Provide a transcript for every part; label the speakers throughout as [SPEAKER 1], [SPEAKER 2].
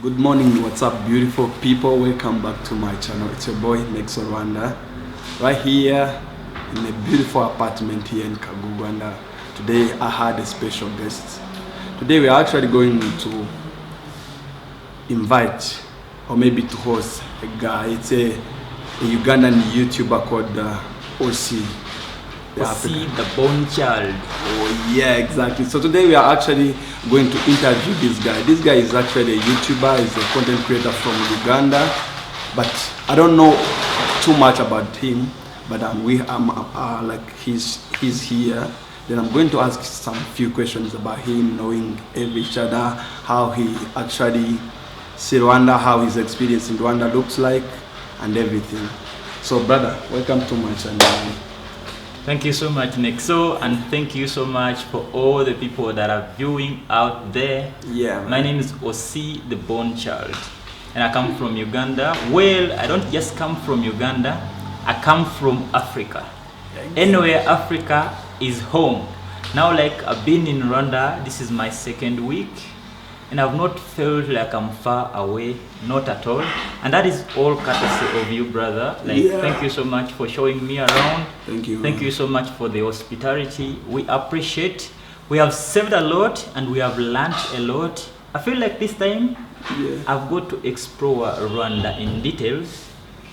[SPEAKER 1] Good morning, what's up beautiful people? Welcome back to my channel. It's your boy Next Rwanda. Right here in a beautiful apartment here in Kagugu, and today I had a special guest. Today we are actually going to invite or maybe to host a guy. It's a Ugandan YouTuber called OC.
[SPEAKER 2] See the Bone Child.
[SPEAKER 1] Oh yeah, exactly. So today we are actually going to interview this guy. This guy is actually a YouTuber, he's a content creator from Uganda, but I don't know too much about him. But he's here. Then I'm going to ask some few questions about him, knowing each other, how he actually see Rwanda, how his experience in Rwanda looks like, and everything. So brother, welcome to my channel.
[SPEAKER 2] Thank you so much, Nexo, and thank you so much for all the people that are viewing out there.
[SPEAKER 1] Yeah, man.
[SPEAKER 2] My name is Osi the Bone Child, and I come from Uganda. Well, I don't just come from Uganda, I come from Africa. Anywhere Africa is home. Now, like, I've been in Rwanda, this is my second week, and I've not felt like I'm far away, not at all. And that is all courtesy of you, brother. Thank you so much for showing me around.
[SPEAKER 1] Thank you.
[SPEAKER 2] Thank you so much for the hospitality. We appreciate. We have saved a lot and we have learned a lot. I feel like this time I've got to explore Rwanda in details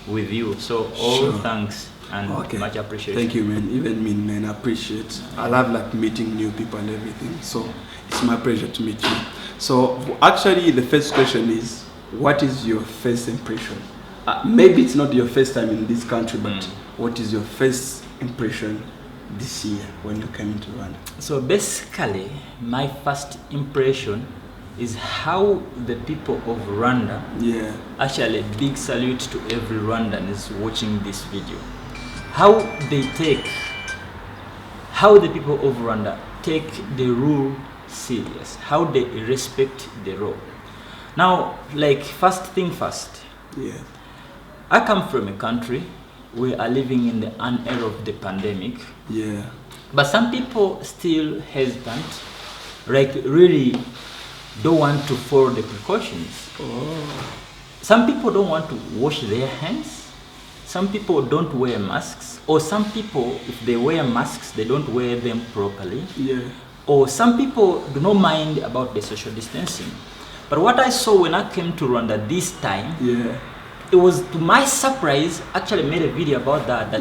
[SPEAKER 2] with you. So all thanks and much appreciation.
[SPEAKER 1] Thank you, man. Even me, man, I appreciate. I love like meeting new people and everything. So it's my pleasure to meet you. So actually the first question is, what is your first impression? Maybe it's not your first time in this country, but what is your first impression this year when you came into Rwanda?
[SPEAKER 2] So basically, my first impression is how the people of Rwanda, actually big salute to every Rwandan is watching this video, how the people of Rwanda take the rule serious, how they respect the role. Now, like, first thing first, I come from a country we are living in the era of the pandemic, but some people still hesitant, like really don't want to follow the precautions. Some people don't want to wash their hands, some people don't wear masks, or some people, if they wear masks, they don't wear them properly. Or some people do not mind about the social distancing. But what I saw when I came to Rwanda this time, it was, to my surprise, actually made a video about that,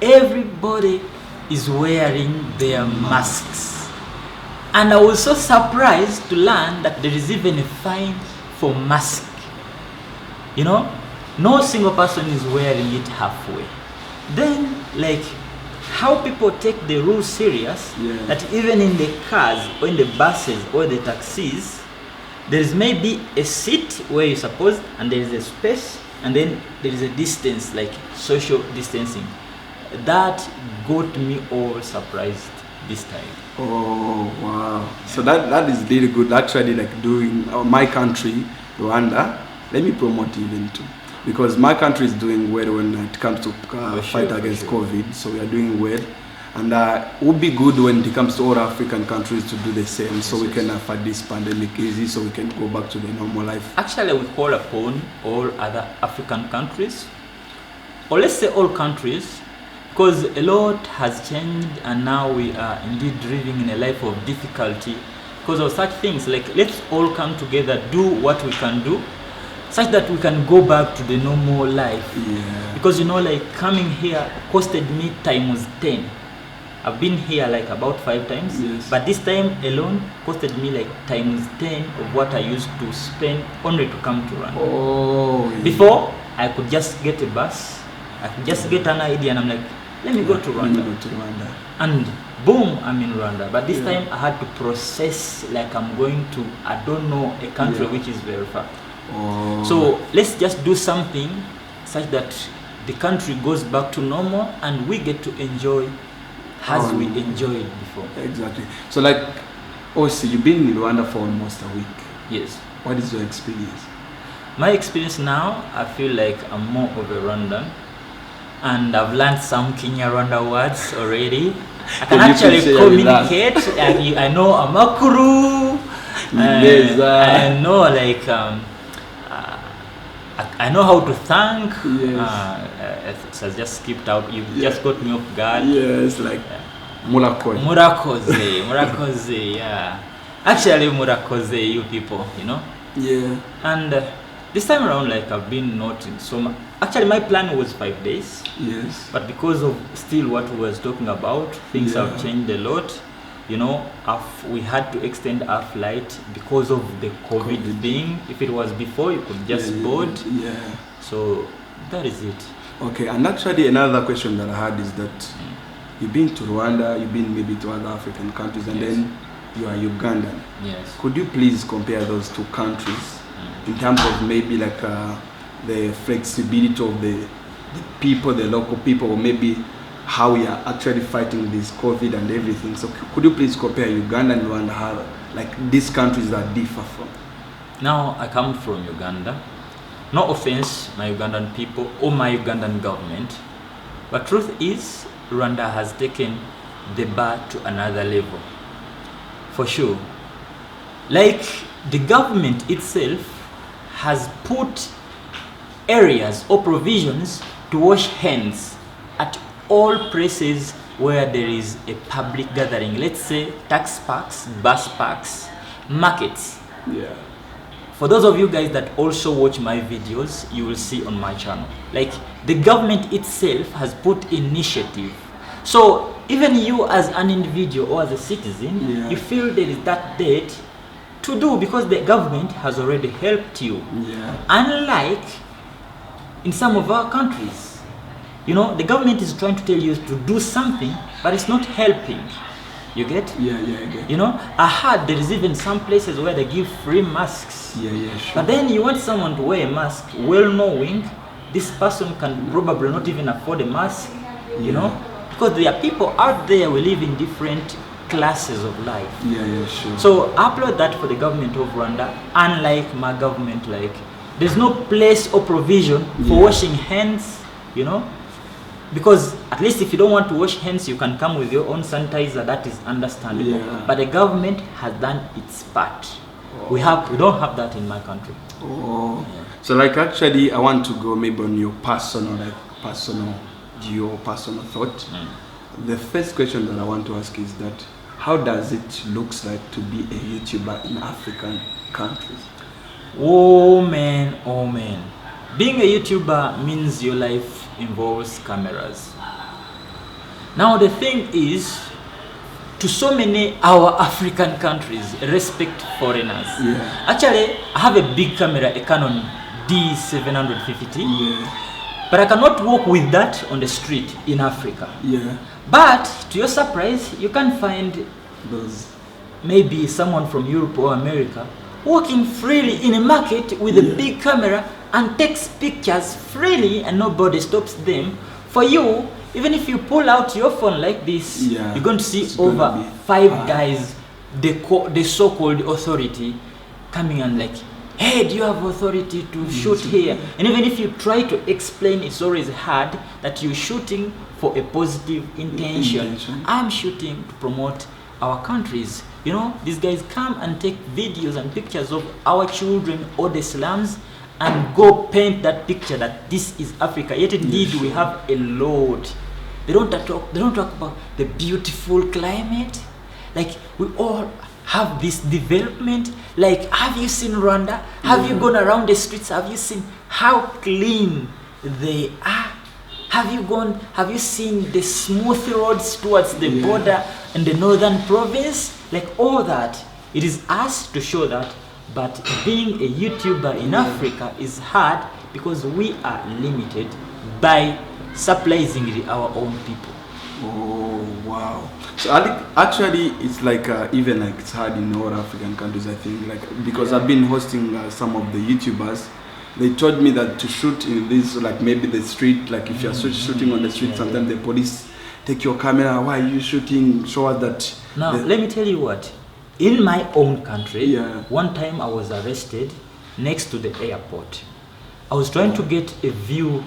[SPEAKER 2] everybody is wearing their masks. And I was so surprised to learn that there is even a fine for mask. You know, no single person is wearing it halfway. Then, like, how people take the rules serious, that even in the cars or in the buses or the taxis, there is maybe a seat where you're supposed, and there is a space, and then there is a distance, like social distancing. That got me all surprised this time.
[SPEAKER 1] Oh wow! So that is really good. Actually, like doing my country, Rwanda. Let me promote even too, because my country is doing well when it comes to fight against COVID. So we are doing well, and it would be good when it comes to all African countries to do the same, so we can fight this pandemic easy, so we can go back to the normal life.
[SPEAKER 2] Actually, we call upon all other African countries, or let's say all countries, because a lot has changed and now we are indeed living in a life of difficulty because of such things. Like, let's all come together, do what we can do, such that we can go back to the normal life. Because, you know, like, coming here costed me times 10. I've been here like about 5 times, but this time alone costed me like times 10 of what I used to spend only to come to Rwanda. Before, I could just get a bus, I could just get an idea, and I'm like, let me go to Rwanda. And boom, I'm in Rwanda. But this time I had to process like I'm going to, I don't know, a country which is very far. So let's just do something such that the country goes back to normal and we get to enjoy as we enjoyed before.
[SPEAKER 1] Exactly. So like, also you've been in Rwanda for almost a week.
[SPEAKER 2] Yes.
[SPEAKER 1] What is your experience?
[SPEAKER 2] My experience now, I feel like I'm more of a Rwandan, and I've learned some Kenya-Rwanda words already. I can actually communicate. I know Amakuru. I know, like, I know how to thank.
[SPEAKER 1] Yes.
[SPEAKER 2] It has just skipped out. You just got me off guard.
[SPEAKER 1] Yes, like Murakoze.
[SPEAKER 2] Murakoze, yeah. Actually, Murakoze, you people, you know.
[SPEAKER 1] Yeah.
[SPEAKER 2] And this time around, like I've been noting so much. Actually, my plan was 5 days.
[SPEAKER 1] Yes.
[SPEAKER 2] But because of still what we was talking about, things have changed a lot. You know, we had to extend our flight because of the COVID thing. If it was before, you could just board.
[SPEAKER 1] Yeah.
[SPEAKER 2] So that is it.
[SPEAKER 1] Okay, and actually another question that I had is that you've been to Rwanda, you've been maybe to other African countries, and then you are Ugandan.
[SPEAKER 2] Yes.
[SPEAKER 1] Could you please compare those two countries in terms of maybe like the flexibility of the people, the local people, or maybe how we are actually fighting this COVID and everything? So could you please compare Uganda and Rwanda, how like these countries that differ from?
[SPEAKER 2] Now I come from Uganda. No offense, my Ugandan people or my Ugandan government, but truth is, Rwanda has taken the bar to another level, for sure. Like the government itself has put areas or provisions to wash hands at all places where there is a public gathering. Let's say tax parks, bus parks, markets.
[SPEAKER 1] Yeah.
[SPEAKER 2] For those of you guys that also watch my videos, you will see on my channel, like the government itself has put initiative. So even you as an individual or as a citizen, you feel there is that debt to do because the government has already helped you.
[SPEAKER 1] Yeah.
[SPEAKER 2] Unlike in some of our countries, you know, the government is trying to tell you to do something, but it's not helping. You get?
[SPEAKER 1] Yeah, I get.
[SPEAKER 2] You know, I heard there is even some places where they give free masks.
[SPEAKER 1] Yeah, sure.
[SPEAKER 2] But then you want someone to wear a mask, well knowing this person can probably not even afford a mask, you know? Because there are people out there who live in different classes of life.
[SPEAKER 1] Yeah, sure.
[SPEAKER 2] So I applaud that for the government of Rwanda. Unlike my government, like there's no place or provision for washing hands, you know? Because at least if you don't want to wash hands, you can come with your own sanitizer. That is understandable.
[SPEAKER 1] Yeah.
[SPEAKER 2] But the government has done its part. We don't have that in my country.
[SPEAKER 1] Oh. Yeah. So like actually I want to go maybe on your personal view or personal thought. The first question that I want to ask is that how does it looks like to be a YouTuber in African countries?
[SPEAKER 2] Oh man. Being a YouTuber means your life involves cameras. Now the thing is, to so many our African countries respect foreigners.
[SPEAKER 1] Yeah.
[SPEAKER 2] Actually, I have a big camera, a Canon D750.
[SPEAKER 1] Yeah.
[SPEAKER 2] But I cannot walk with that on the street in Africa.
[SPEAKER 1] Yeah.
[SPEAKER 2] But to your surprise, you can find
[SPEAKER 1] Those
[SPEAKER 2] maybe someone from Europe or America walking freely in a market with a big camera and takes pictures freely and nobody stops them. For you, even if you pull out your phone like this, you're going to see over 5 guys, the so-called authority, coming and like, hey, do you have authority to shoot here? And even if you try to explain, it's always hard that you're shooting for a positive intention. I'm shooting to promote our countries. You know, these guys come and take videos and pictures of our children or the slums and go paint that picture that this is Africa. Yet indeed we have a lot. They don't talk about the beautiful climate. Like we all have this development. Like, have you seen Rwanda? Have you gone around the streets? Have you seen how clean they are? Have you seen the smooth roads towards the border and the northern province? Like all that. It is us to show that. But being a YouTuber in Africa is hard because we are limited by supplying our own people.
[SPEAKER 1] Oh wow! So actually, it's like even like it's hard in all African countries. I think like because I've been hosting some of the YouTubers. They told me that to shoot in this, like maybe the street, like if you're shooting on the street, sometimes the police take your camera. Why are you shooting? Show us that.
[SPEAKER 2] Now let me tell you what. In my own country, one time I was arrested next to the airport. I was trying to get a view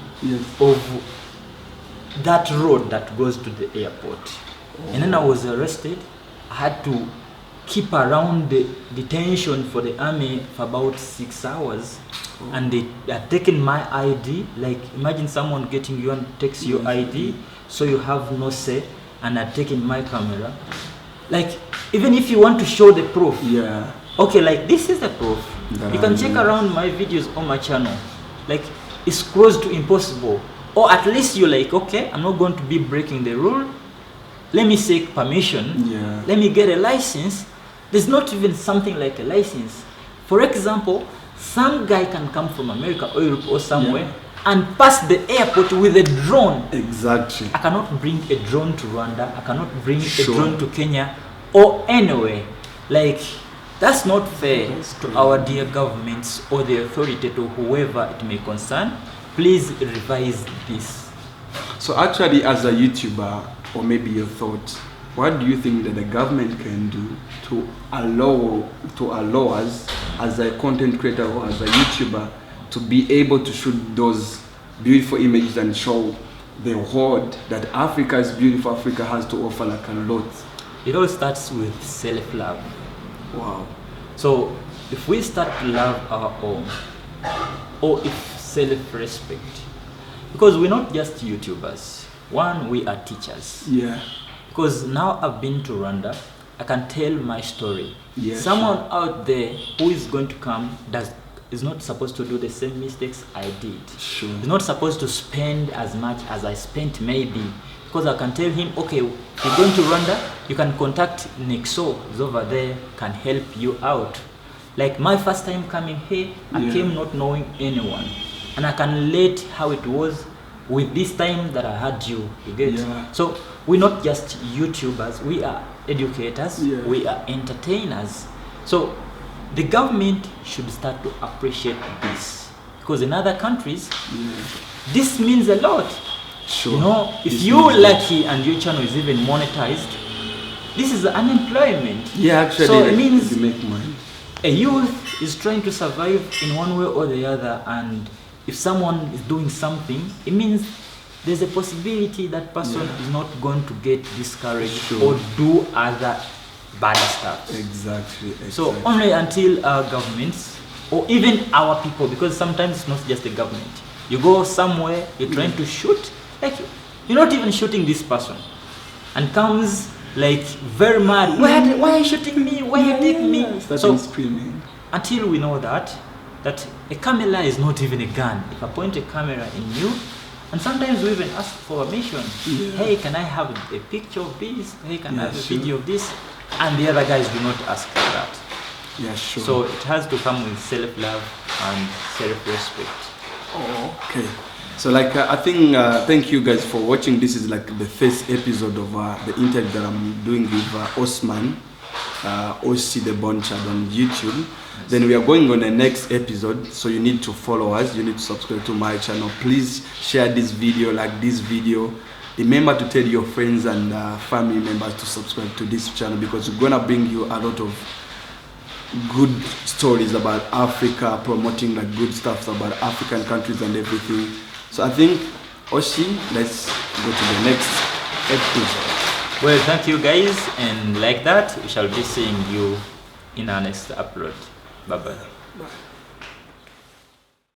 [SPEAKER 2] of that road that goes to the airport. And then I was arrested. I had to keep around the detention for the army for about 6 hours. and they are taking my ID. Like imagine someone getting you and takes your ID, so you have no say, and are taking my camera. Like even if you want to show the proof, okay, like this is the proof. You can check around my videos on my channel. Like it's close to impossible. Or at least you're like, okay, I'm not going to be breaking the rule. Let me seek permission. Let me get a license. There's not even something like a license. For example, some guy can come from America or Europe or somewhere and pass the airport with a drone.
[SPEAKER 1] Exactly.
[SPEAKER 2] I cannot bring a drone to Rwanda. I cannot bring a drone to Kenya or anywhere. Like, that's not fair to our dear governments or the authority to whoever it may concern. Please revise this.
[SPEAKER 1] So actually, as a YouTuber, or maybe your thoughts, what do you think that the government can do to allow us as a content creator or as a YouTuber to be able to shoot those beautiful images and show the world that Africa is beautiful, Africa has to offer like a lot?
[SPEAKER 2] It all starts with self-love.
[SPEAKER 1] Wow.
[SPEAKER 2] So if we start to love our own, or if self-respect, because we're not just YouTubers. One, we are teachers. Because now I've been to Rwanda, I can tell my story. Someone out there who is going to come is not supposed to do the same mistakes I did. Is not supposed to spend as much as I spent maybe. Because I can tell him, okay, if you're going to Rwanda, you can contact Nixo, who's over there, can help you out. Like my first time coming here, I came not knowing anyone. And I can relate how it was with this time that I had you get? So we're not just YouTubers, we are educators, we are entertainers. So the government should start to appreciate this. Because in other countries, this means a lot. You know, if you're lucky and your channel is even monetized, this is unemployment.
[SPEAKER 1] Actually,
[SPEAKER 2] so it means
[SPEAKER 1] you make money.
[SPEAKER 2] A youth is trying to survive in one way or the other, and if someone is doing something, it means there's a possibility that person is not going to get discouraged or do other bad stuff.
[SPEAKER 1] Exactly.
[SPEAKER 2] So only until our governments or even our people, because sometimes it's not just the government. You go somewhere, you're trying to shoot, like you're not even shooting this person, and comes like very mad. Why are you shooting me? Why are you hitting me?
[SPEAKER 1] So screaming.
[SPEAKER 2] Until we know that a camera is not even a gun. If I point a camera in you, and sometimes we even ask for permission. Hey, can I have a picture of this? Hey, can I have a video of this? And the other guys do not ask for that. So it has to come with self-love and self-respect.
[SPEAKER 1] Okay. So like I think thank you guys for watching. This is like the first episode of the interview that I'm doing with Osman, OC the Born Child on YouTube. Then we are going on the next episode, so you need to follow us, you need to subscribe to my channel. Please share this video, like this video. Remember to tell your friends and family members to subscribe to this channel, because we're gonna bring you a lot of good stories about Africa, promoting like good stuff about African countries and everything. So I think, Oshi, let's go to the next episode.
[SPEAKER 2] Well, thank you guys, and like that, we shall be seeing you in our next upload. Bye-bye.
[SPEAKER 1] Bye.